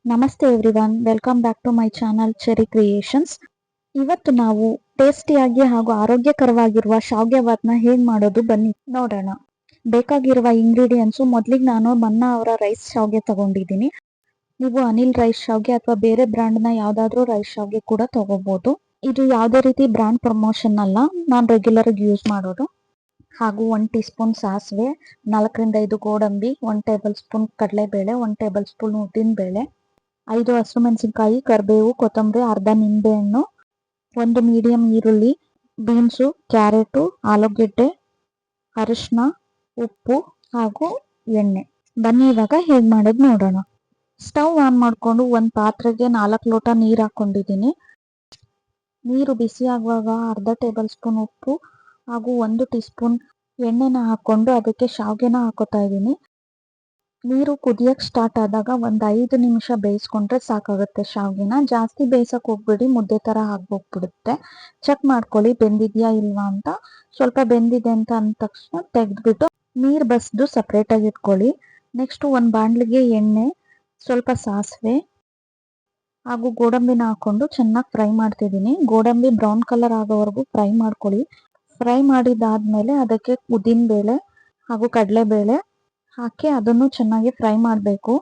ನಮಸ್ತೆ everyone, welcome back to my channel Cherry Creations. ಇವತ್ತು ನಾವು ಟೇಸ್ಟಿಯಾಗಿ ಹಾಗೂ ಆರೋಗ್ಯಕರವಾಗಿರುವ ಶಾವ್ಗೆ ಬಾತ್ನ ಹೇಗೆ ಮಾಡೋದು ಬನ್ನಿ ನೋಡೋಣ. ಬೇಕಾಗಿರುವ ಇಂಗ್ರೀಡಿಯೆಂಟ್ಸು, ಮೊದಲಿಗೆ ನಾನು ಮನ್ನಾ ಅವರ ರೈಸ್ ಶಾವ್ಗೆ ತಗೊಂಡಿದ್ದೀನಿ. ನೀವು ಅನಿಲ್ ರೈಸ್ ಶಾವ್ಗೆ ಅಥವಾ ಬೇರೆ ಬ್ರ್ಯಾಂಡ್ನ ಯಾವುದಾದ್ರೂ ರೈಸ್ ಶಾವ್ಗೆ ಕೂಡ ತಗೋಬಹುದು. ಇದು ಯಾವುದೇ ರೀತಿ ಬ್ರ್ಯಾಂಡ್ ಪ್ರಮೋಷನ್ ಅಲ್ಲ, ನಾನು ರೆಗ್ಯುಲರ್ ಆಗಿ ಯೂಸ್ ಮಾಡೋದು. ಹಾಗೂ 1 ಟೀ ಸ್ಪೂನ್ ಸಾಸಿವೆ, 4ರಿಂದ 5 ಗೋಡಂಬಿ, 1 ಟೇಬಲ್ ಸ್ಪೂನ್ ಕಡಲೆಬೇಳೆ, 1 ಟೇಬಲ್ ಸ್ಪೂನ್ ಉದ್ದಿನಬೇಳೆ, 5 ಹಸಿಮೆಣಸಿನಕಾಯಿ, ಕರಿಬೇವು, ಕೊತ್ತಂಬರಿ, ಅರ್ಧ ನಿಂಬೆಹಣ್ಣು, 1 ಮೀಡಿಯಂ ಈರುಳ್ಳಿ, ಬೀನ್ಸು, ಕ್ಯಾರೆಟು, ಆಲೂಗೆಡ್ಡೆ, ಅರಿಶಿನ, ಉಪ್ಪು ಹಾಗೂ ಎಣ್ಣೆ. ಬನ್ನಿ ಇವಾಗ ಹೇಗೆ ಮಾಡೋದು ನೋಡೋಣ. ಸ್ಟವ್ ಆನ್ ಮಾಡಿಕೊಂಡು ಒಂದು ಪಾತ್ರೆಗೆ 4 ಲೋಟ ನೀರು ಹಾಕೊಂಡಿದ್ದೀನಿ. ನೀರು ಬಿಸಿ ಆಗುವಾಗ ಅರ್ಧ ಟೇಬಲ್ ಸ್ಪೂನ್ ಉಪ್ಪು ಹಾಗೂ 1 ಟೀ ಸ್ಪೂನ್ ಎಣ್ಣೆನ ಹಾಕೊಂಡು ಅದಕ್ಕೆ ಶಾವ್ಗೆನ ಹಾಕೋತಾ ಇದ್ದೀನಿ. ನೀರು ಕುದಿಯಕ್ಕೆ ಸ್ಟಾರ್ಟ್ ಆದಾಗ ಒಂದು 5 ನಿಮಿಷ ಬೇಯಿಸ್ಕೊಂಡ್ರೆ ಸಾಕಾಗುತ್ತೆ. ಶಾವ್ಗೆನ ಜಾಸ್ತಿ ಬೇಯಿಸಕ್ಕೆ ಹೋಗ್ಬೇಡಿ, ಮುದ್ದೆ ಥರ ಆಗೋಗ್ಬಿಡುತ್ತೆ. ಚೆಕ್ ಮಾಡ್ಕೊಳ್ಳಿ ಬೆಂದಿದೆಯಾ ಇಲ್ವಾ ಅಂತ. ಸ್ವಲ್ಪ ಬೆಂದಿದೆ ಅಂತ ಅಂದ ತಕ್ಷಣ ತೆಗೆದ್ಬಿಟ್ಟು ನೀರು ಬಸಿದು ಸಪ್ರೇಟಾಗಿ ಇಟ್ಕೊಳ್ಳಿ. ನೆಕ್ಸ್ಟು ಒಂದು ಬಾಣಲಿಗೆ ಎಣ್ಣೆ, ಸ್ವಲ್ಪ ಸಾಸಿವೆ ಹಾಗೂ ಗೋಡಂಬಿನ ಹಾಕೊಂಡು ಚೆನ್ನಾಗಿ ಫ್ರೈ ಮಾಡ್ತಿದ್ದೀನಿ. ಗೋಡಂಬಿ ಬ್ರೌನ್ ಕಲರ್ ಆಗೋವರೆಗೂ ಫ್ರೈ ಮಾಡ್ಕೊಳ್ಳಿ. ಫ್ರೈ ಮಾಡಿದಾದ್ಮೇಲೆ ಅದಕ್ಕೆ ಉದ್ದಿನಬೇಳೆ ಹಾಗೂ ಕಡಲೆಬೇಳೆ ಹಾಕಿ ಅದನ್ನು ಚೆನ್ನಾಗಿ ಫ್ರೈ ಮಾಡಬೇಕು.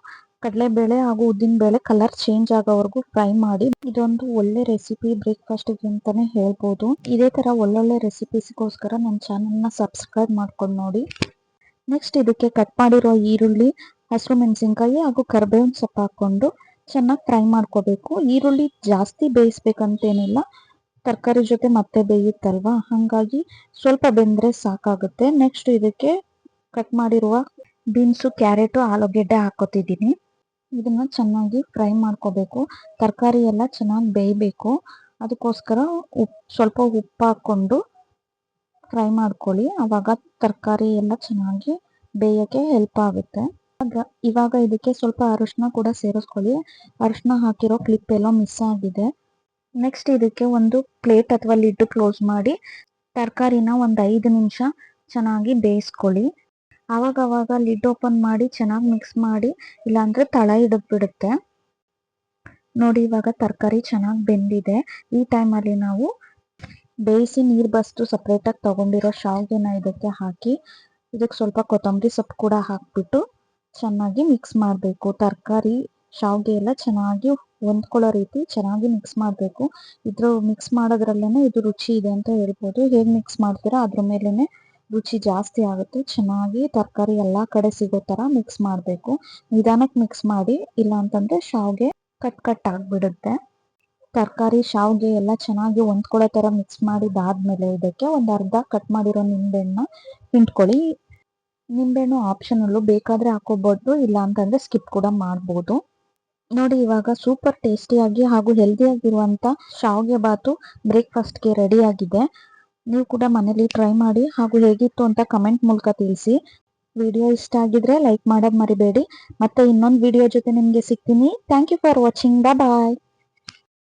ಕಡಲೆಬೇಳೆ ಹಾಗೂ ಉದ್ದಿನಬೇಳೆ ಕಲರ್ ಚೇಂಜ್ ಆಗೋವರೆಗೂ ಫ್ರೈ ಮಾಡಿ. ಇದೊಂದು ಒಳ್ಳೆ ರೆಸಿಪಿ ಬ್ರೇಕ್ಫಾಸ್ಟಿಗೆ ಅಂತಾನೆ ಹೇಳ್ಬೋದು. ಇದೇ ಥರ ಒಳ್ಳೊಳ್ಳೆ ರೆಸಿಪೀಸ್ಗೋಸ್ಕರ ನನ್ನ ಚಾನಲ್ನ ಸಬ್ಸ್ಕ್ರೈಬ್ ಮಾಡ್ಕೊಂಡು ನೋಡಿ. ನೆಕ್ಸ್ಟ್ ಇದಕ್ಕೆ ಕಟ್ ಮಾಡಿರೋ ಈರುಳ್ಳಿ, ಹಸಿರು ಮೆಣಸಿನ್ಕಾಯಿ ಹಾಗೂ ಕರಿಬೇವಿನ ಸೊಪ್ಪು ಹಾಕ್ಕೊಂಡು ಚೆನ್ನಾಗಿ ಫ್ರೈ ಮಾಡ್ಕೋಬೇಕು. ಈರುಳ್ಳಿ ಜಾಸ್ತಿ ಬೇಯಿಸ್ಬೇಕಂತೇನಿಲ್ಲ, ತರಕಾರಿ ಜೊತೆ ಮತ್ತೆ ಬೇಯುತ್ತಲ್ವಾ, ಹಾಗಾಗಿ ಸ್ವಲ್ಪ ಬೆಂದರೆ ಸಾಕಾಗುತ್ತೆ. ನೆಕ್ಸ್ಟ್ ಇದಕ್ಕೆ ಕಟ್ ಮಾಡಿರುವ ಬೀನ್ಸು, ಕ್ಯಾರೆಟು, ಆಲೂಗೆಡ್ಡೆ ಹಾಕೋತಿದ್ದೀನಿ. ಇದನ್ನು ಚೆನ್ನಾಗಿ ಫ್ರೈ ಮಾಡ್ಕೋಬೇಕು. ತರಕಾರಿ ಎಲ್ಲ ಚೆನ್ನಾಗಿ ಬೇಯಬೇಕು, ಅದಕ್ಕೋಸ್ಕರ ಸ್ವಲ್ಪ ಉಪ್ಪು ಹಾಕ್ಕೊಂಡು ಫ್ರೈ ಮಾಡ್ಕೊಳ್ಳಿ. ಆವಾಗ ತರಕಾರಿ ಎಲ್ಲ ಚೆನ್ನಾಗಿ ಬೇಯೋಕ್ಕೆ ಹೆಲ್ಪ್ ಆಗುತ್ತೆ. ಇವಾಗ ಇದಕ್ಕೆ ಸ್ವಲ್ಪ ಅರಿಶಿನ ಕೂಡ ಸೇರಿಸ್ಕೊಳ್ಳಿ. ಅರಿಶಿನ ಹಾಕಿರೋ ಕ್ಲಿಪ್ ಎಲ್ಲೋ ಮಿಸ್ ಆಗಿದೆ. ನೆಕ್ಸ್ಟ್ ಇದಕ್ಕೆ ಒಂದು ಪ್ಲೇಟ್ ಅಥವಾ ಲಿಡ್ ಕ್ಲೋಸ್ ಮಾಡಿ ತರಕಾರಿನ ಒಂದು 5 ನಿಮಿಷ ಚೆನ್ನಾಗಿ ಬೇಯಿಸ್ಕೊಳ್ಳಿ. ಆವಾಗ ಲಿಡ್ ಓಪನ್ ಮಾಡಿ ಚೆನ್ನಾಗಿ ಮಿಕ್ಸ್ ಮಾಡಿ, ಇಲ್ಲಾಂದರೆ ತಳ ಹಿಡಿದ್ಬಿಡುತ್ತೆ. ನೋಡಿ ಇವಾಗ ತರಕಾರಿ ಚೆನ್ನಾಗಿ ಬೆಂದಿದೆ. ಈ ಟೈಮಲ್ಲಿ ನಾವು ಬೇಯಿಸಿ ನೀರು ಬಸಿದು ಸಪ್ರೇಟಾಗಿ ತೊಗೊಂಡಿರೋ ಶಾವ್ಗೆನ ಇದಕ್ಕೆ ಹಾಕಿ, ಇದಕ್ಕೆ ಸ್ವಲ್ಪ ಕೊತ್ತಂಬರಿ ಸೊಪ್ಪು ಕೂಡ ಹಾಕಿಬಿಟ್ಟು ಚೆನ್ನಾಗಿ ಮಿಕ್ಸ್ ಮಾಡಬೇಕು. ತರಕಾರಿ ಶಾವ್ಗೆ ಎಲ್ಲ ಚೆನ್ನಾಗಿ ಹೊಂದ್ಕೊಳ್ಳೋ ರೀತಿ ಚೆನ್ನಾಗಿ ಮಿಕ್ಸ್ ಮಾಡಬೇಕು. ಮಿಕ್ಸ್ ಮಾಡೋದ್ರಲ್ಲೇ ಇದು ರುಚಿ ಇದೆ ಅಂತ ಹೇಳ್ಬೋದು. ಹೇಗೆ ಮಿಕ್ಸ್ ಮಾಡ್ತೀರಾ ಅದ್ರ ಮೇಲೇ ರುಚಿ ಜಾಸ್ತಿ ಆಗುತ್ತೆ. ಚೆನ್ನಾಗಿ ತರಕಾರಿ ಎಲ್ಲ ಕಡೆ ಸಿಗೋ ಥರ ಮಿಕ್ಸ್ ಮಾಡಬೇಕು. ನಿಧಾನಕ್ಕೆ ಮಿಕ್ಸ್ ಮಾಡಿ, ಇಲ್ಲ ಅಂತಂದರೆ ಶಾವ್ಗೆ ಕಟ್ ಆಗಿಬಿಡುತ್ತೆ. ತರಕಾರಿ ಶಾವ್ಗೆ ಎಲ್ಲ ಚೆನ್ನಾಗಿ ಹೊಂದ್ಕೊಳ್ಳೋ ಥರ ಮಿಕ್ಸ್ ಮಾಡಿದಾದ್ಮೇಲೆ ಇದಕ್ಕೆ ಒಂದು ಅರ್ಧ ಕಟ್ ಮಾಡಿರೋ ನಿಂಬೆಹಣ್ಣು ಹಿಂಡ್ಕೊಳ್ಳಿ. ನಿಂಬೆಹಣ್ಣು ಆಪ್ಷನಲ್ಲು, ಬೇಕಾದರೆ ಹಾಕೋಬೋದು, ಇಲ್ಲ ಅಂತಂದರೆ ಸ್ಕಿಪ್ ಕೂಡ ಮಾಡ್ಬೋದು. ನೋಡಿ ಇವಾಗ ಸೂಪರ್ ಟೇಸ್ಟಿಯಾಗಿ ಹಾಗೂ ಹೆಲ್ದಿಯಾಗಿರುವಂಥ ಶಾವ್ಗೆ ಬಾತು ಬ್ರೇಕ್ಫಾಸ್ಟ್ಗೆ ರೆಡಿಯಾಗಿದೆ. ನೀವು ಕೂಡ ಮನೇಲಿ ಟ್ರೈ ಮಾಡಿ ಹಾಗೂ ಹೇಗಿತ್ತು ಅಂತ ಕಮೆಂಟ್ ಮೂಲಕ ತಿಳಿಸಿ. ವಿಡಿಯೋ ಇಷ್ಟ ಆಗಿದ್ರೆ ಲೈಕ್ ಮಾಡೋದು ಮರಿಬೇಡಿ. ಮತ್ತೆ ಇನ್ನೊಂದು ವಿಡಿಯೋ ಜೊತೆ ನಿಮಗೆ ಸಿಗ್ತೀನಿ. Thank you for watching. Bye.